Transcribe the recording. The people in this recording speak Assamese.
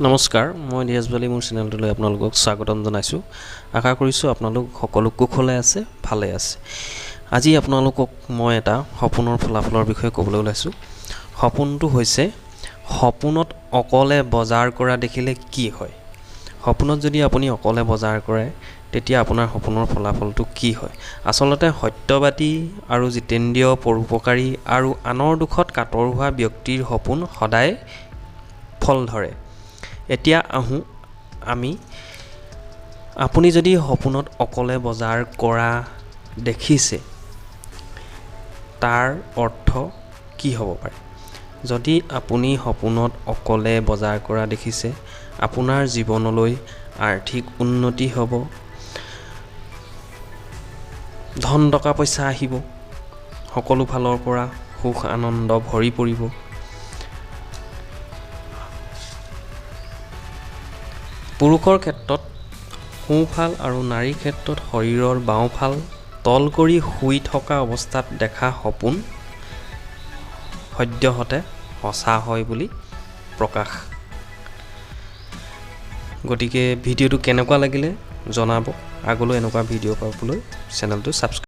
নমস্কাৰ, মই ডিয়াজবালি মোৰ চেনেলটোলৈ আপোনালোকক স্বাগতম জনাইছোঁ। আশা কৰিছোঁ আপোনালোক সকলো কুশলে আছে, ভালে আছে। আজি আপোনালোকক মই এটা সপোনৰ ফলাফলৰ বিষয়ে ক'বলৈ ওলাইছোঁ। সপোনটো হৈছে সপোনত অকলে বজাৰ কৰা দেখিলে কি হয়। সপোনত যদি আপুনি অকলে বজাৰ কৰে তেতিয়া আপোনাৰ সপোনৰ ফলাফলটো কি হয়। আচলতে সত্যবাদী আৰু জিতেন্দ্ৰীয় পৰোপকাৰী আৰু আনৰ দুখত কাতৰ হোৱা ব্যক্তিৰ সপোন সদায় ফল ধৰে। এতিয়া আহোঁ আপুনি যদি সপোনত অকলে বজাৰ কৰা দেখিছে তাৰ অৰ্থ কি হ'ব পাৰে। যদি আপুনি সপোনত অকলে বজাৰ কৰা দেখিছে, আপোনাৰ জীৱনলৈ আৰ্থিক উন্নতি হ'ব, ধন টকা পইচা আহিব, সকলো ফালৰ পৰা সুখ আনন্দ ভৰি পৰিব। পুৰুষৰ ক্ষেত্ৰত সোঁফাল আৰু নাৰীৰ ক্ষেত্ৰত শৰীৰৰ বাওঁফাল তল কৰি শুই থকা অৱস্থাত দেখা সপোন সদ্যহতে সঁচা হয় বুলি প্ৰকাশ। গতিকে ভিডিঅ'টো কেনেকুৱা লাগিলে জনাব। আগলৈ এনেকুৱা ভিডিঅ' পাবলৈ চেনেলটো ছাবস্ক্ৰাইব